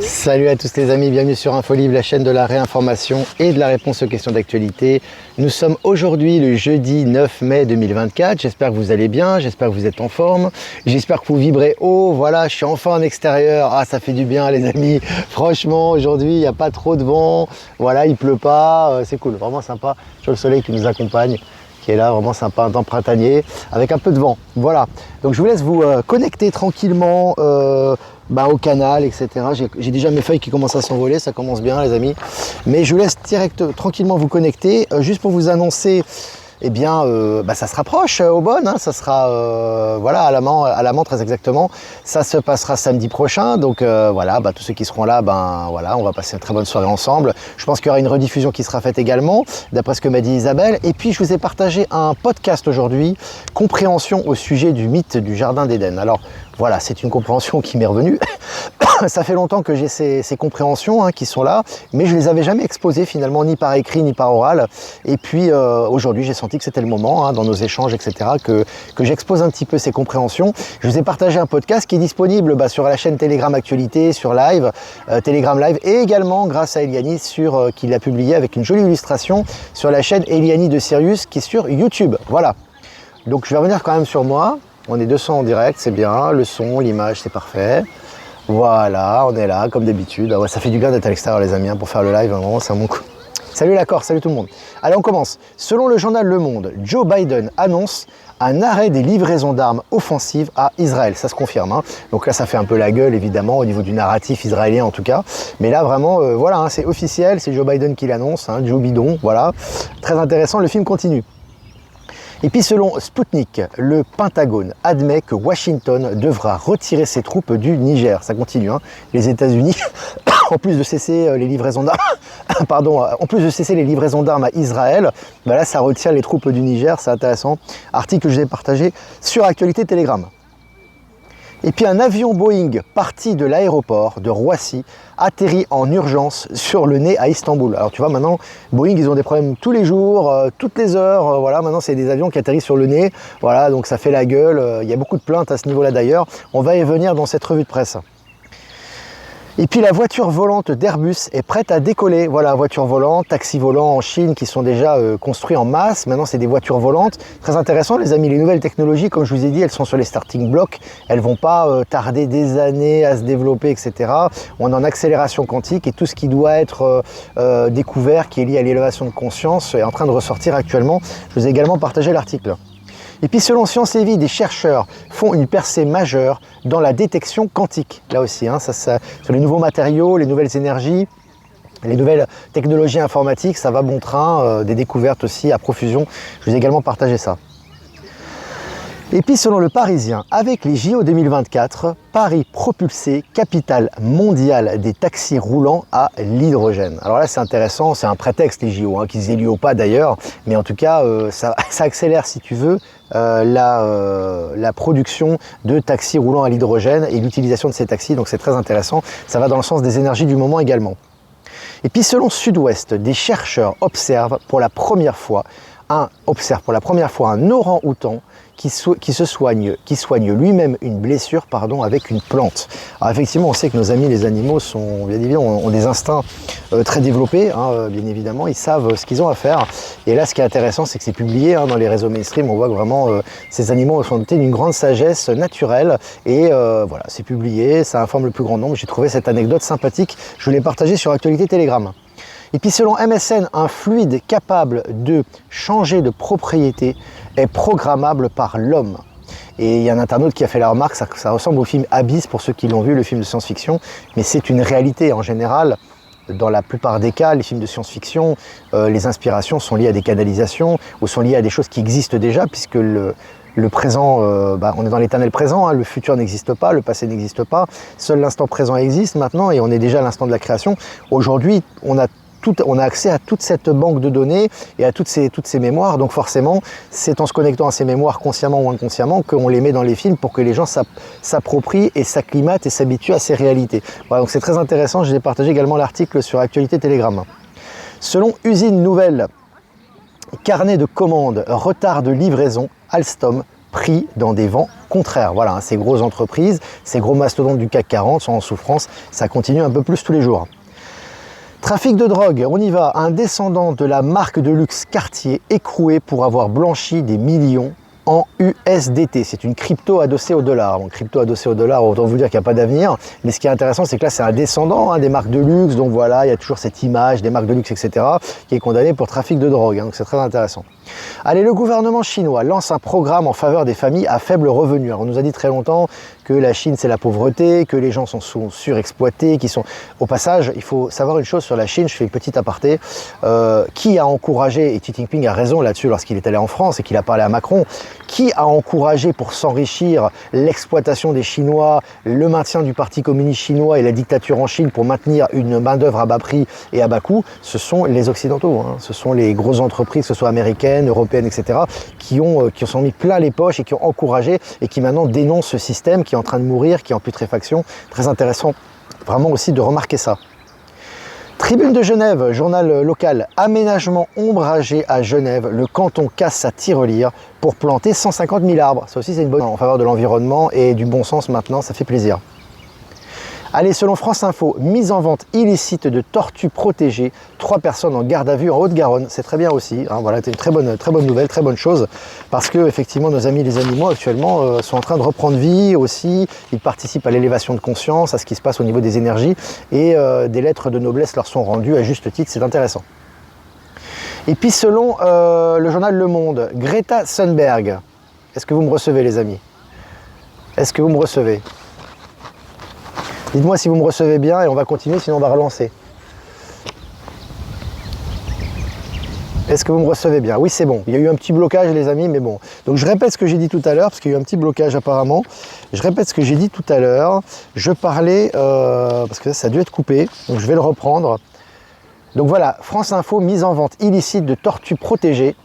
Salut à tous les amis, bienvenue sur Infolibre, la chaîne de la réinformation et de la réponse aux questions d'actualité. Nous sommes aujourd'hui le jeudi 9 mai 2024, j'espère que vous allez bien, j'espère que vous êtes en forme, j'espère que vous vibrez haut, voilà, je suis enfin en extérieur, ah ça fait du bien les amis, franchement aujourd'hui il n'y a pas trop de vent, voilà, il pleut pas, c'est cool, vraiment sympa, sur le soleil qui nous accompagne, qui est là, vraiment sympa, un temps printanier, avec un peu de vent, voilà. Donc je vous laisse vous connecter tranquillement au canal, etc. J'ai déjà mes feuilles qui commencent à s'envoler, ça commence bien les amis. Mais je vous laisse tranquillement vous connecter, juste pour vous annoncer, eh bien, ça se rapproche au bon, hein, ça sera voilà, à la Mans très exactement. Ça se passera samedi prochain, donc voilà, tous ceux qui seront là, voilà, on va passer une très bonne soirée ensemble. Je pense qu'il y aura une rediffusion qui sera faite également, d'après ce que m'a dit Isabelle. Et puis, je vous ai partagé un podcast aujourd'hui, compréhension au sujet du mythe du Jardin d'Éden. Alors, voilà, c'est une compréhension qui m'est revenue. Ça fait longtemps que j'ai ces compréhensions qui sont là, mais je ne les avais jamais exposées finalement, ni par écrit, ni par oral. Et puis aujourd'hui, j'ai senti que c'était le moment, dans nos échanges, etc., que j'expose un petit peu ces compréhensions. Je vous ai partagé un podcast qui est disponible sur la chaîne Telegram Actualité, sur Live, Telegram Live, et également grâce à Eliani, qui l'a publié avec une jolie illustration sur la chaîne Eliani de Sirius, qui est sur YouTube. Voilà. Donc je vais revenir quand même sur moi. On est 200 en direct, c'est bien. Le son, l'image, c'est parfait. Voilà, on est là, comme d'habitude. Ah ouais, ça fait du bien d'être à l'extérieur, les amis, pour faire le live. Vraiment, c'est un bon coup. Salut la Corse, salut tout le monde. Allez, on commence. Selon le journal Le Monde, Joe Biden annonce un arrêt des livraisons d'armes offensives à Israël. Ça se confirme. Donc là, ça fait un peu la gueule, évidemment, au niveau du narratif israélien, en tout cas. Mais là, vraiment, voilà, c'est officiel. C'est Joe Biden qui l'annonce. Joe Bidon, voilà. Très intéressant, le film continue. Et puis selon Sputnik, le Pentagone admet que Washington devra retirer ses troupes du Niger. Ça continue, Les États-Unis, en plus de cesser les livraisons d'armes, en plus de cesser les livraisons d'armes à Israël, là ça retire les troupes du Niger, c'est intéressant. Article que je vous ai partagé sur Actualité Telegram. Et puis un avion Boeing parti de l'aéroport de Roissy atterrit en urgence sur le nez à Istanbul. Alors tu vois, maintenant, Boeing, ils ont des problèmes tous les jours, toutes les heures. Voilà, maintenant, c'est des avions qui atterrissent sur le nez. Voilà, donc ça fait la gueule. Il y a beaucoup de plaintes à ce niveau-là d'ailleurs. On va y venir dans cette revue de presse. Et puis la voiture volante d'Airbus est prête à décoller. Voilà, voiture volante, taxi volant en Chine qui sont déjà construits en masse. Maintenant, c'est des voitures volantes. Très intéressant, les amis. Les nouvelles technologies, comme je vous ai dit, elles sont sur les starting blocks. Elles vont pas tarder des années à se développer, etc. On est en accélération quantique et tout ce qui doit être découvert, qui est lié à l'élévation de conscience, est en train de ressortir actuellement. Je vous ai également partagé l'article. Et puis selon Science et Vie, des chercheurs font une percée majeure dans la détection quantique. Là aussi, sur les nouveaux matériaux, les nouvelles énergies, les nouvelles technologies informatiques, ça va bon train, des découvertes aussi à profusion. Je vous ai également partagé ça. Et puis selon le Parisien, avec les JO 2024, Paris propulsé, capitale mondiale des taxis roulants à l'hydrogène. Alors là c'est intéressant, c'est un prétexte les JO, qu'ils aient lieu ou pas d'ailleurs, mais en tout cas ça accélère si tu veux la production de taxis roulant à l'hydrogène et l'utilisation de ces taxis, donc c'est très intéressant, ça va dans le sens des énergies du moment également. Et puis selon Sud-Ouest, des chercheurs observent pour la première fois un orang-outan qui soigne lui-même une blessure avec une plante. Alors effectivement, on sait que nos amis les animaux ont des instincts très développés, bien évidemment, ils savent ce qu'ils ont à faire. Et là, ce qui est intéressant, c'est que c'est publié dans les réseaux mainstream, on voit que vraiment ces animaux sont dotés d'une grande sagesse naturelle. Et voilà, c'est publié, ça informe le plus grand nombre. J'ai trouvé cette anecdote sympathique, je l'ai partagée sur Actualité Telegram. Et puis selon MSN, un fluide capable de changer de propriété est programmable par l'homme. Et il y a un internaute qui a fait la remarque, ça ressemble au film Abyss pour ceux qui l'ont vu, le film de science-fiction, mais c'est une réalité en général. Dans la plupart des cas, les films de science-fiction, les inspirations sont liées à des canalisations ou sont liées à des choses qui existent déjà, puisque le présent, on est dans l'éternel présent, le futur n'existe pas, le passé n'existe pas, seul l'instant présent existe maintenant et on est déjà à l'instant de la création. Aujourd'hui, on a accès à toute cette banque de données et à toutes ces mémoires, donc forcément, c'est en se connectant à ces mémoires consciemment ou inconsciemment qu'on les met dans les films pour que les gens s'approprient et s'acclimatent et s'habituent à ces réalités. Voilà, donc c'est très intéressant, je vais partager également l'article sur Actualité Telegram. Selon Usine Nouvelle, carnet de commandes, retard de livraison, Alstom pris dans des vents contraires. Voilà, hein, ces grosses entreprises, ces gros mastodontes du CAC 40 sont en souffrance, ça continue un peu plus tous les jours. Trafic de drogue, on y va. Un descendant de la marque de luxe Cartier écroué pour avoir blanchi des millions en USDT. C'est une crypto adossée au dollar. Bon, crypto adossée au dollar, autant vous dire qu'il n'y a pas d'avenir. Mais ce qui est intéressant, c'est que là, c'est un descendant hein, des marques de luxe. Donc voilà, il y a toujours cette image des marques de luxe, etc., qui est condamné pour trafic de drogue. Hein, donc c'est très intéressant. Allez, le gouvernement chinois lance un programme en faveur des familles à faible revenu. Alors, on nous a dit très longtemps que la Chine, c'est la pauvreté, que les gens sont surexploités, qui sont... Au passage, il faut savoir une chose sur la Chine, je fais une petite aparté, qui a encouragé, et Xi Jinping a raison là-dessus lorsqu'il est allé en France et qu'il a parlé à Macron, qui a encouragé pour s'enrichir l'exploitation des Chinois, le maintien du Parti communiste chinois et la dictature en Chine pour maintenir une main-d'œuvre à bas prix et à bas coût? Ce sont les Occidentaux, hein. Ce sont les grosses entreprises, que ce soit américaines, européennes, etc., qui sont mis plein les poches et qui ont encouragé et qui maintenant dénoncent ce système qui est en train de mourir, qui est en putréfaction. Très intéressant vraiment aussi de remarquer ça. Tribune de Genève, journal local, aménagement ombragé à Genève, le canton casse sa tirelire pour planter 150 000 arbres. Ça aussi c'est une bonne en faveur de l'environnement et du bon sens maintenant, ça fait plaisir. Allez, selon France Info, mise en vente illicite de tortues protégées, 3 personnes en garde à vue en Haute-Garonne. C'est très bien aussi, hein, voilà, c'est une très bonne nouvelle, très bonne chose, parce que effectivement nos amis les animaux actuellement sont en train de reprendre vie aussi, ils participent à l'élévation de conscience, à ce qui se passe au niveau des énergies, et des lettres de noblesse leur sont rendues à juste titre, c'est intéressant. Et puis selon le journal Le Monde, Greta Thunberg, est-ce que vous me recevez les amis? Est-ce que vous me recevez? Dites-moi si vous me recevez bien et on va continuer, sinon on va relancer. Est-ce que vous me recevez bien? Oui, c'est bon. Il y a eu un petit blocage, les amis, mais bon. Donc je répète ce que j'ai dit tout à l'heure, parce qu'il y a eu un petit blocage apparemment. Je répète ce que j'ai dit tout à l'heure. Je parlais, parce que ça a dû être coupé, donc je vais le reprendre. Donc voilà, France Info, mise en vente illicite de tortues protégées.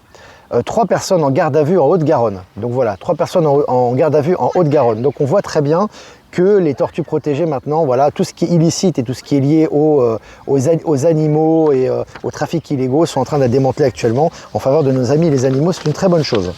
3 personnes en garde à vue en Haute-Garonne. Donc voilà, 3 personnes en garde à vue en Haute-Garonne. Donc on voit très bien que les tortues protégées maintenant, voilà, tout ce qui est illicite et tout ce qui est lié aux animaux et aux trafics illégaux sont en train de démanteler actuellement en faveur de nos amis les animaux. C'est une très bonne chose.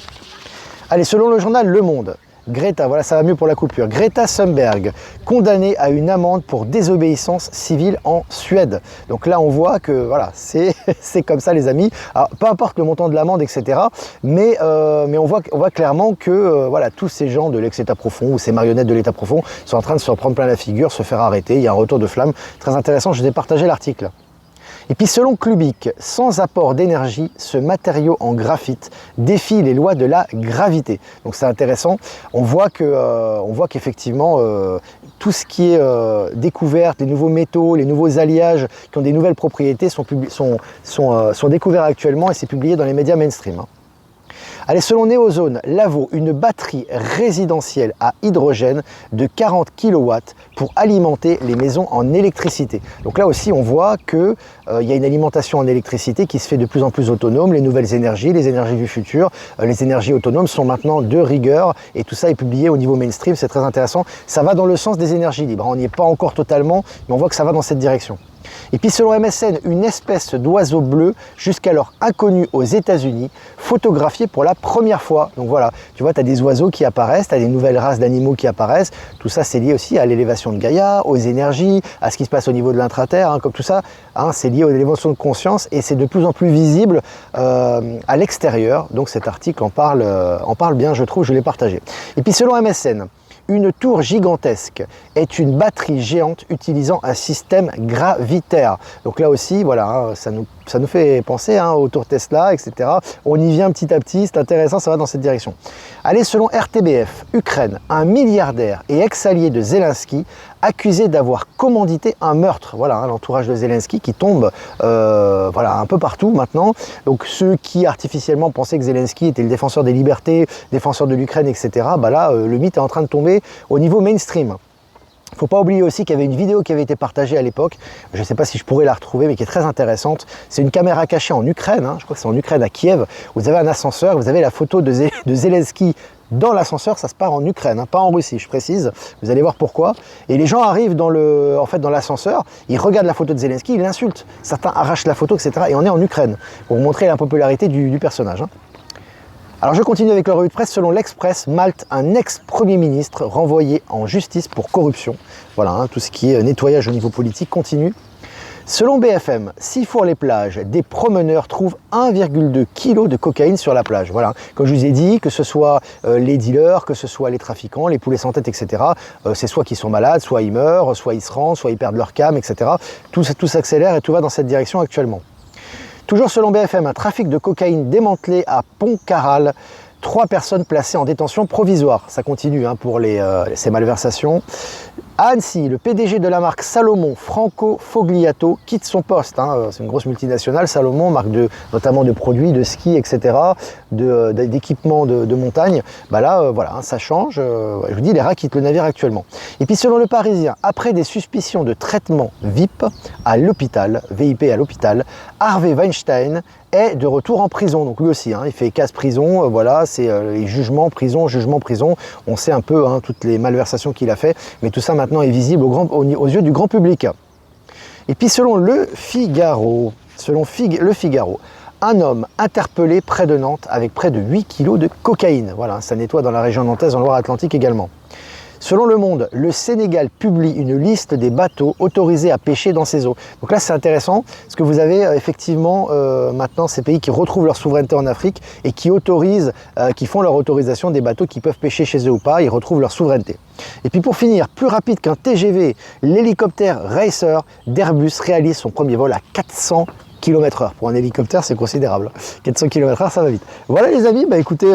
Allez, selon le journal Le Monde, Greta, voilà, ça va mieux pour la coupure. Greta Thunberg, condamnée à une amende pour désobéissance civile en Suède. Donc là, on voit que voilà, c'est comme ça, les amis. Alors, peu importe le montant de l'amende, etc. Mais on voit clairement que voilà, tous ces gens de l'ex-État profond ou ces marionnettes de l'État profond sont en train de se prendre plein la figure, se faire arrêter. Il y a un retour de flamme très intéressant. Je vous ai partagé l'article. Et puis selon Clubic, sans apport d'énergie, ce matériau en graphite défie les lois de la gravité. Donc c'est intéressant, on voit qu'effectivement tout ce qui est découverte, les nouveaux métaux, les nouveaux alliages qui ont des nouvelles propriétés sont découverts actuellement et c'est publié dans les médias mainstream. Allez, selon Néozone, Lavo, une batterie résidentielle à hydrogène de 40 kW pour alimenter les maisons en électricité. Donc là aussi, on voit qu'il y a une alimentation en électricité qui se fait de plus en plus autonome. Les nouvelles énergies, les énergies du futur, les énergies autonomes sont maintenant de rigueur et tout ça est publié au niveau mainstream, c'est très intéressant. Ça va dans le sens des énergies libres. On n'y est pas encore totalement, mais on voit que ça va dans cette direction. Et puis selon MSN, une espèce d'oiseau bleu jusqu'alors inconnu aux États-Unis, photographié pour la première fois. Donc voilà, tu vois, tu as des oiseaux qui apparaissent, tu as des nouvelles races d'animaux qui apparaissent. Tout ça, c'est lié aussi à l'élévation de Gaïa, aux énergies, à ce qui se passe au niveau de l'intraterre, hein, comme tout ça, hein, c'est lié aux élévations de conscience et c'est de plus en plus visible à l'extérieur. Donc cet article en parle bien, je trouve, je l'ai partagé. Et puis selon MSN, une tour gigantesque est une batterie géante utilisant un système gravitaire. Donc là aussi, voilà, hein, ça nous fait penser hein, aux tours Tesla, etc. On y vient petit à petit, c'est intéressant, ça va dans cette direction. Allez, selon RTBF, Ukraine, un milliardaire et ex-allié de Zelensky accusé d'avoir commandité un meurtre. Voilà, hein, l'entourage de Zelensky qui tombe voilà, un peu partout maintenant. Donc ceux qui artificiellement pensaient que Zelensky était le défenseur des libertés, défenseur de l'Ukraine, etc. Bah là, le mythe est en train de tomber au niveau mainstream. Il ne faut pas oublier aussi qu'il y avait une vidéo qui avait été partagée à l'époque, je ne sais pas si je pourrais la retrouver, mais qui est très intéressante. C'est une caméra cachée en Ukraine, hein, je crois que c'est en Ukraine, à Kiev. Vous avez un ascenseur, vous avez la photo de Zelensky dans l'ascenseur, ça se part en Ukraine, hein, pas en Russie, je précise. Vous allez voir pourquoi. Et les gens arrivent dans l'ascenseur, ils regardent la photo de Zelensky, ils l'insultent. Certains arrachent la photo, etc. Et on est en Ukraine, pour vous montrer l'impopularité du personnage. Hein. Alors je continue avec la revue de presse. Selon l'Express, Malte, un ex-premier ministre renvoyé en justice pour corruption. Voilà, hein, tout ce qui est nettoyage au niveau politique continue. Selon BFM, Sifour-les-Plages, des promeneurs trouvent 1,2 kg de cocaïne sur la plage. Voilà, comme je vous ai dit, que ce soit les dealers, que ce soit les trafiquants, les poulets sans tête, etc. C'est soit qu'ils sont malades, soit ils meurent, soit ils se rendent, soit ils perdent leur cam, etc. Tout s'accélère et tout va dans cette direction actuellement. Toujours selon BFM, un trafic de cocaïne démantelé à Pontcarral. 3 personnes placées en détention provisoire. Ça continue hein, pour ces malversations. À Annecy, le PDG de la marque Salomon, Franco Fogliato, quitte son poste. Hein. C'est une grosse multinationale, Salomon, marque notamment de produits, de ski, etc., d'équipements de montagne. Bah là, voilà, hein, ça change. Je vous dis, les rats quittent le navire actuellement. Et puis selon le Parisien, après des suspicions de traitement VIP à l'hôpital, VIP à l'hôpital, Harvey Weinstein est de retour en prison. Donc lui aussi, hein, il fait casse prison, voilà, c'est les jugements prison, jugement prison. On sait un peu hein, toutes les malversations qu'il a fait, mais tout ça maintenant est visible aux yeux du grand public. Et puis selon Le Figaro, un homme interpellé près de Nantes avec près de 8 kg de cocaïne. Voilà, ça nettoie dans la région nantaise, en Loire-Atlantique également. Selon Le Monde, le Sénégal publie une liste des bateaux autorisés à pêcher dans ses eaux. Donc là, c'est intéressant, parce que vous avez effectivement maintenant ces pays qui retrouvent leur souveraineté en Afrique et qui autorisent, qui font leur autorisation des bateaux qui peuvent pêcher chez eux ou pas, ils retrouvent leur souveraineté. Et puis pour finir, plus rapide qu'un TGV, l'hélicoptère Racer d'Airbus réalise son premier vol à 400 km/h. Pour un hélicoptère, c'est considérable. 400 km/h, ça va vite. Voilà les amis, bah écoutez,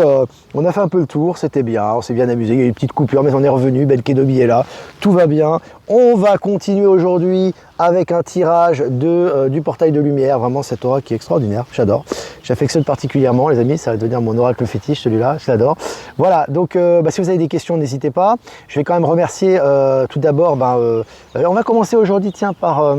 on a fait un peu le tour, c'était bien, on s'est bien amusé, il y a eu une petite coupure, mais on est revenu, Ben Kenobi est là, tout va bien. On va continuer aujourd'hui avec un tirage du portail de lumière, vraiment cette aura qui est extraordinaire, j'adore. J'affectionne particulièrement les amis, ça va devenir mon oracle fétiche celui-là, je l'adore. Voilà, donc si vous avez des questions, n'hésitez pas. Je vais quand même remercier tout d'abord, on va commencer aujourd'hui, tiens, par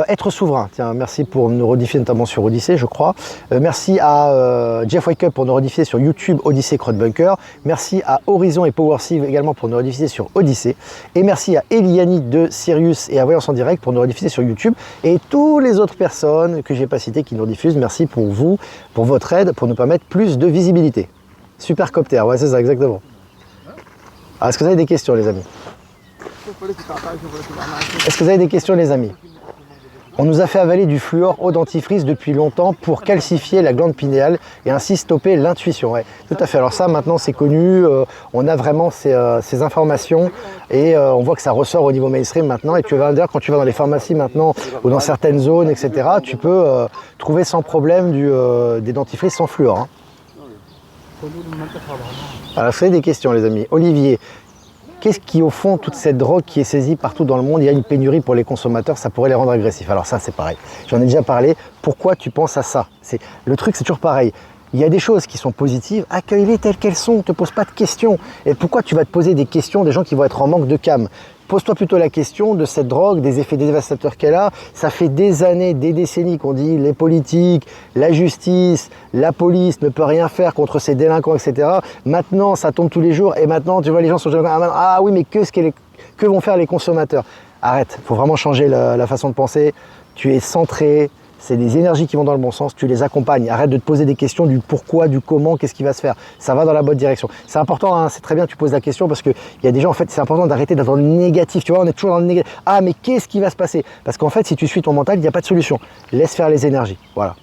Être Souverain. Tiens, merci pour nous rediffuser notamment sur Odyssée, je crois. Merci à Jeff Wake Up pour nous rediffuser sur YouTube Odyssée Crowdbunker. Merci à Horizon et Powersive également pour nous rediffuser sur Odyssée. Et merci à Eliani de Sirius et à Voyance en Direct pour nous rediffuser sur YouTube. Et toutes les autres personnes que je n'ai pas citées qui nous rediffusent, merci pour vous, pour votre aide, pour nous permettre plus de visibilité. Supercopter, ouais c'est ça exactement. Alors, est-ce que vous avez des questions les amis? Est-ce que vous avez des questions les amis? On nous a fait avaler du fluor au dentifrice depuis longtemps pour calcifier la glande pinéale et ainsi stopper l'intuition. Ouais, tout à fait. Alors ça, maintenant, c'est connu. On a vraiment ces informations et on voit que ça ressort au niveau mainstream maintenant. Et tu vas dire, quand tu vas dans les pharmacies maintenant ou dans certaines zones, etc., tu peux trouver sans problème des dentifrices sans fluor. Hein. Alors, c'est des questions, les amis. Olivier. Qu'est-ce qui, au fond, toute cette drogue qui est saisie partout dans le monde, il y a une pénurie pour les consommateurs, ça pourrait les rendre agressifs. Alors ça, c'est pareil. J'en ai déjà parlé. Pourquoi tu penses à ça? Le truc, c'est toujours pareil. Il y a des choses qui sont positives, accueille-les telles qu'elles sont, ne te pose pas de questions. Et pourquoi tu vas te poser des questions des gens qui vont être en manque de cam? Pose-toi plutôt la question de cette drogue, des effets dévastateurs qu'elle a. Ça fait des années, des décennies qu'on dit les politiques, la justice, la police ne peut rien faire contre ces délinquants, etc. Maintenant, ça tombe tous les jours et maintenant, tu vois, les gens sont ah oui, mais que vont faire les consommateurs? Arrête, il faut vraiment changer la façon de penser. Tu es centré. C'est des énergies qui vont dans le bon sens, tu les accompagnes. Arrête de te poser des questions du pourquoi, du comment, qu'est-ce qui va se faire. Ça va dans la bonne direction. C'est important, hein, c'est très bien que tu poses la question parce qu'il y a des gens, en fait, c'est important d'arrêter d'être dans le négatif. Tu vois, on est toujours dans le négatif. Ah, mais qu'est-ce qui va se passer? Parce qu'en fait, si tu suis ton mental, il n'y a pas de solution. Laisse faire les énergies. Voilà.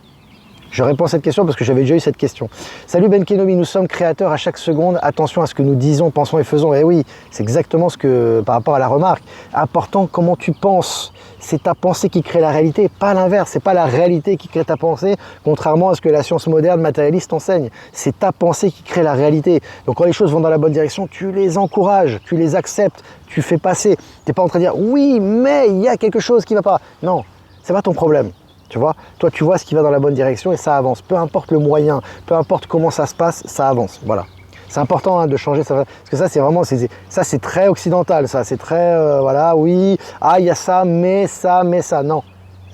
Je réponds à cette question parce que j'avais déjà eu cette question. Salut Ben Kenobi, nous sommes créateurs à chaque seconde. Attention à ce que nous disons, pensons et faisons. Et oui, c'est exactement ce que, par rapport à la remarque, important comment tu penses. C'est ta pensée qui crée la réalité, pas l'inverse. C'est pas la réalité qui crée ta pensée, contrairement à ce que la science moderne matérialiste enseigne. C'est ta pensée qui crée la réalité. Donc quand les choses vont dans la bonne direction, tu les encourages, tu les acceptes, tu fais passer. Tu n'es pas en train de dire oui, mais il y a quelque chose qui ne va pas. Non, c'est pas ton problème. Tu vois, toi tu vois ce qui va dans la bonne direction et ça avance. Peu importe le moyen, peu importe comment ça se passe, ça avance. Voilà. C'est important hein, de changer ça. Parce que ça c'est vraiment, ça c'est très occidental, ça c'est très, voilà, oui, ah il y a ça, mais ça. Non,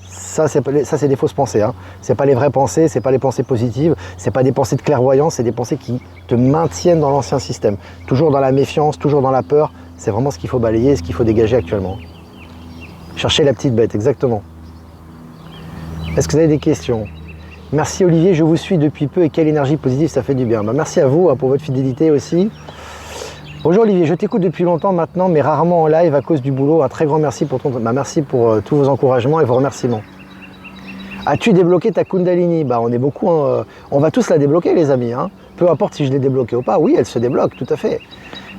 ça c'est des fausses pensées. Hein. C'est pas les vraies pensées, c'est pas les pensées positives, c'est pas des pensées de clairvoyance, c'est des pensées qui te maintiennent dans l'ancien système. Toujours dans la méfiance, toujours dans la peur. C'est vraiment ce qu'il faut balayer, ce qu'il faut dégager actuellement. Chercher la petite bête, exactement. Est-ce que vous avez des questions? Merci Olivier, je vous suis depuis peu et quelle énergie positive, ça fait du bien. Bah, merci à vous pour votre fidélité aussi. Bonjour Olivier, je t'écoute depuis longtemps maintenant, mais rarement en live à cause du boulot. Un très grand merci pour merci pour tous vos encouragements et vos remerciements. As-tu débloqué ta Kundalini? Bah, on est beaucoup, on va tous la débloquer les amis. Hein. Peu importe si je l'ai débloquée ou pas, oui, elle se débloque, tout à fait.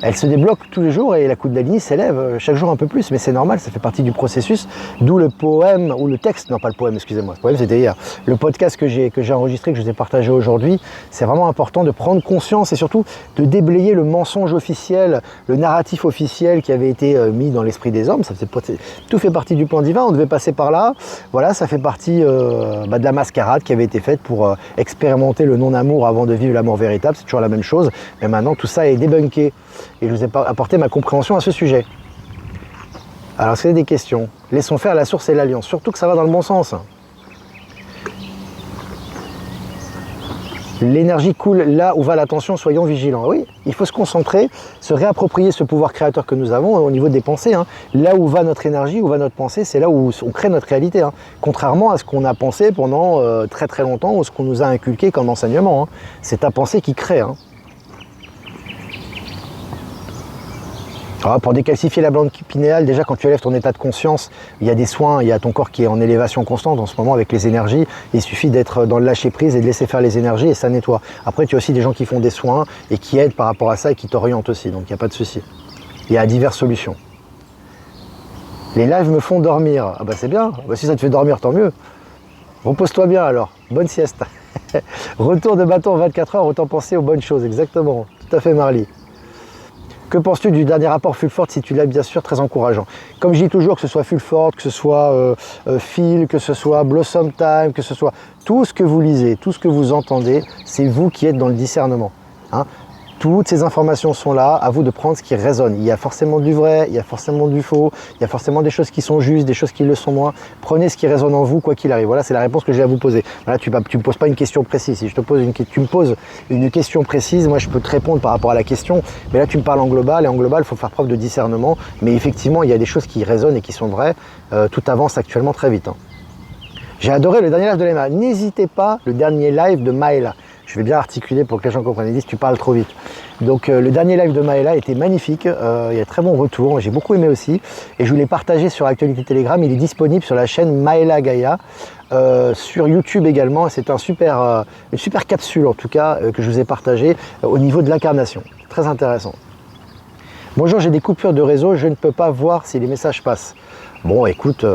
Elle se débloque tous les jours et la Kundalini s'élève chaque jour un peu plus, mais c'est normal, ça fait partie du processus, d'où le poème, ou le texte, non pas le poème, excusez-moi, le poème c'était hier, le podcast que j'ai enregistré, que je vous ai partagé aujourd'hui, c'est vraiment important de prendre conscience et surtout de déblayer le mensonge officiel, le narratif officiel qui avait été mis dans l'esprit des hommes, tout fait partie du plan divin, on devait passer par là, voilà, ça fait partie de la mascarade qui avait été faite pour expérimenter le non-amour avant de vivre l'amour véritable, c'est toujours la même chose, mais maintenant tout ça est débunké. Et je vous ai apporté ma compréhension à ce sujet. Alors, c'est des questions. Laissons faire la source et l'alliance. Surtout que ça va dans le bon sens. L'énergie coule là où va l'attention, soyons vigilants. Oui, il faut se concentrer, se réapproprier ce pouvoir créateur que nous avons au niveau des pensées. Hein. Là où va notre énergie, où va notre pensée, c'est là où on crée notre réalité. Hein. Contrairement à ce qu'on a pensé pendant très très longtemps ou ce qu'on nous a inculqué comme enseignement. Hein. C'est ta pensée qui crée. Hein. Alors, pour décalcifier la glande pinéale, déjà quand tu élèves ton état de conscience, il y a des soins, il y a ton corps qui est en élévation constante en ce moment avec les énergies. Il suffit d'être dans le lâcher prise et de laisser faire les énergies et ça nettoie. Après, tu as aussi des gens qui font des soins et qui aident par rapport à ça et qui t'orientent aussi, donc il n'y a pas de souci. Il y a diverses solutions. Les lives me font dormir. Ah bah c'est bien, bah, si ça te fait dormir, tant mieux. Repose-toi bien alors, bonne sieste. Retour de bâton en 24 heures, autant penser aux bonnes choses, exactement. Tout à fait Marly. Que penses-tu du dernier rapport Fulford? Si tu l'as, bien sûr, très encourageant. Comme je dis toujours, que ce soit Fulford, que ce soit Phil, que ce soit Blossom Time, que ce soit tout ce que vous lisez, tout ce que vous entendez, c'est vous qui êtes dans le discernement. Hein. Toutes ces informations sont là, à vous de prendre ce qui résonne. Il y a forcément du vrai, il y a forcément du faux, il y a forcément des choses qui sont justes, des choses qui le sont moins. Prenez ce qui résonne en vous, quoi qu'il arrive. Voilà, c'est la réponse que j'ai à vous poser. Voilà, tu ne me poses pas une question précise. Si tu me poses une question précise, moi je peux te répondre par rapport à la question. Mais là, tu me parles en global, et en global, il faut faire preuve de discernement. Mais effectivement, il y a des choses qui résonnent et qui sont vraies. Tout avance actuellement très vite. Hein. J'ai adoré le dernier live de Lema. N'hésitez pas, le dernier live de Maëla. Je vais bien articuler pour que les gens comprennent. Ils disent tu parles trop vite. Donc le dernier live de Maëla était magnifique. Il y a très bon retour. J'ai beaucoup aimé aussi. Et je voulais partager sur Actualité Telegram. Il est disponible sur la chaîne Maëla Gaïa. Sur YouTube également. C'est une super capsule en tout cas que je vous ai partagée au niveau de l'incarnation. Très intéressant. Bonjour, j'ai des coupures de réseau. Je ne peux pas voir si les messages passent. Bon, écoute,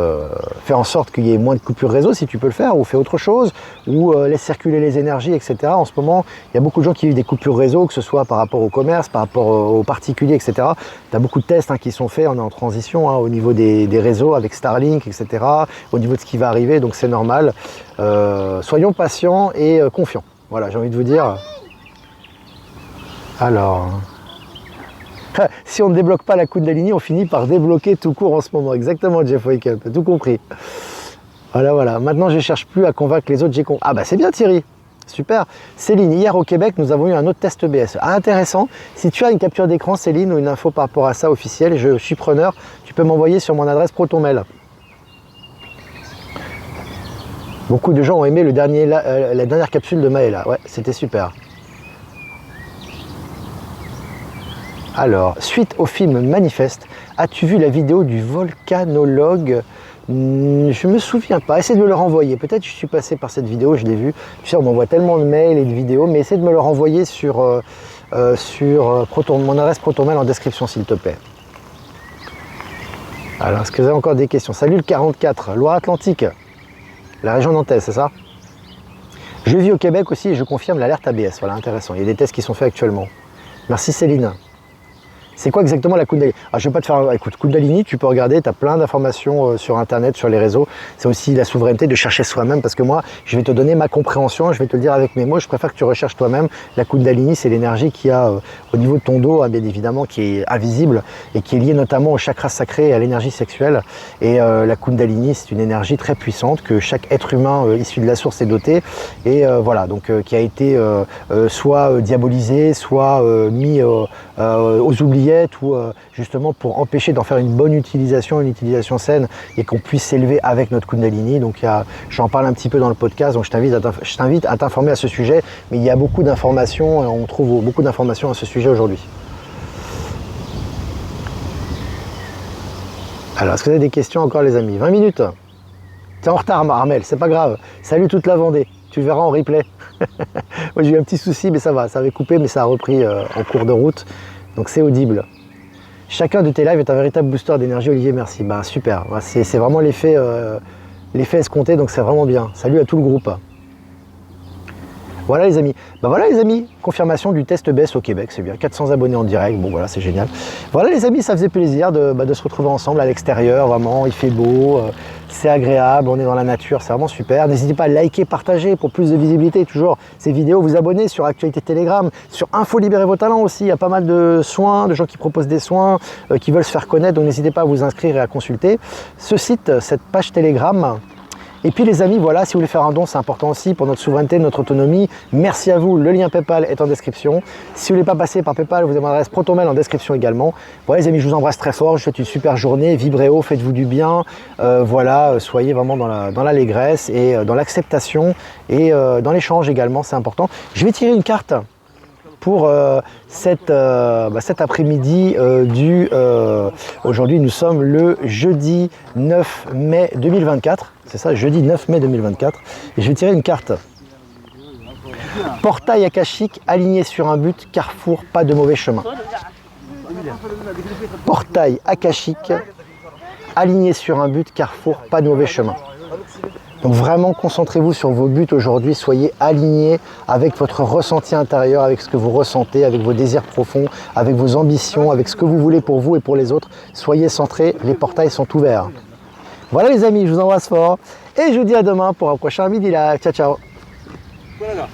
fais en sorte qu'il y ait moins de coupures réseau si tu peux le faire, ou fais autre chose, ou laisse circuler les énergies, etc. En ce moment, il y a beaucoup de gens qui vivent des coupures réseau, que ce soit par rapport au commerce, par rapport aux particuliers, etc. Tu as beaucoup de tests qui sont faits, on est en transition au niveau des réseaux avec Starlink, etc. Au niveau de ce qui va arriver, donc c'est normal. Soyons patients et confiants. Voilà, j'ai envie de vous dire. Alors... Si on ne débloque pas la Kundalini, on finit par débloquer tout court en ce moment. Exactement, Jeff Wake, tout compris. Voilà. Maintenant, je ne cherche plus à convaincre les autres. Ah bah c'est bien Thierry. Super. Céline, hier au Québec, nous avons eu un autre test BS. Ah, intéressant. Si tu as une capture d'écran, Céline, ou une info par rapport à ça officielle, je suis preneur. Tu peux m'envoyer sur mon adresse ProtonMail. Beaucoup de gens ont aimé la dernière capsule de Maëla. Ouais, c'était super. Alors, suite au film Manifeste, as-tu vu la vidéo du volcanologue? Je me souviens pas. Essaie de me le renvoyer. Peut-être que je suis passé par cette vidéo, je l'ai vue. Tu sais, on m'envoie tellement de mails et de vidéos, mais essaie de me le renvoyer sur mon adresse ProtonMail en description, s'il te plaît. Alors, est-ce que vous avez encore des questions? Salut le 44, Loire-Atlantique, la région nantaise, c'est ça? Je vis au Québec aussi et je confirme l'alerte ABS. Voilà, intéressant. Il y a des tests qui sont faits actuellement. Merci Céline. C'est quoi exactement la Kundalini? Je ne vais pas te faire... Écoute, Kundalini, tu peux regarder, tu as plein d'informations sur Internet, sur les réseaux. C'est aussi la souveraineté de chercher soi-même, parce que moi, je vais te donner ma compréhension, je vais te le dire avec mes mots, je préfère que tu recherches toi-même. La Kundalini, c'est l'énergie qu'il y a au niveau de ton dos, bien évidemment, qui est invisible, et qui est liée notamment au chakra sacré et à l'énergie sexuelle. Et la Kundalini, c'est une énergie très puissante, que chaque être humain issu de la source est doté, et voilà, donc qui a été soit diabolisé, soit mis aux oubliés, diète ou justement pour empêcher d'en faire une bonne utilisation, une utilisation saine et qu'on puisse s'élever avec notre Kundalini. Donc j'en parle un petit peu dans le podcast, donc je t'invite à t'informer à ce sujet, mais il y a beaucoup d'informations, on trouve beaucoup d'informations à ce sujet aujourd'hui. Alors, est-ce que vous avez des questions encore les amis? 20 minutes. T'es en retard Armel, c'est pas grave. Salut toute la Vendée, tu verras en replay. Moi j'ai eu un petit souci mais ça va, ça avait coupé mais ça a repris en cours de route. Donc c'est audible. Chacun de tes lives est un véritable booster d'énergie Olivier, merci. Ben super, c'est vraiment l'effet escompté donc c'est vraiment bien. Salut à tout le groupe. Voilà les amis, confirmation du test BS au Québec, c'est bien, 400 abonnés en direct, bon voilà c'est génial. Voilà les amis, ça faisait plaisir de se retrouver ensemble à l'extérieur, vraiment, il fait beau, c'est agréable, on est dans la nature, c'est vraiment super. N'hésitez pas à liker, partager pour plus de visibilité, toujours ces vidéos, vous abonner sur Actualité Telegram, sur Info Libérer vos talents aussi, il y a pas mal de soins, de gens qui proposent des soins, qui veulent se faire connaître, donc n'hésitez pas à vous inscrire et à consulter ce site, cette page Telegram. Et puis les amis, voilà, si vous voulez faire un don, c'est important aussi pour notre souveraineté, notre autonomie. Merci à vous, le lien PayPal est en description. Si vous ne voulez pas passer par PayPal, vous avez mon adresse Protonmail en description également. Voilà les amis, je vous embrasse très fort, je vous souhaite une super journée, vibrez haut, faites-vous du bien. Voilà, soyez vraiment dans l'allégresse et dans l'acceptation et dans l'échange également, c'est important. Je vais tirer une carte pour cet après-midi aujourd'hui nous sommes le jeudi 9 mai 2024, c'est ça, jeudi 9 mai 2024, et je vais tirer une carte. Portail akashique aligné sur un but, carrefour, pas de mauvais chemin. Portail akashique aligné sur un but, carrefour, pas de mauvais chemin. Donc vraiment concentrez-vous sur vos buts aujourd'hui, soyez alignés avec votre ressenti intérieur, avec ce que vous ressentez, avec vos désirs profonds, avec vos ambitions, avec ce que vous voulez pour vous et pour les autres. Soyez centrés, les portails sont ouverts. Voilà les amis, je vous embrasse fort et je vous dis à demain pour un prochain midi live. Ciao ciao. Voilà.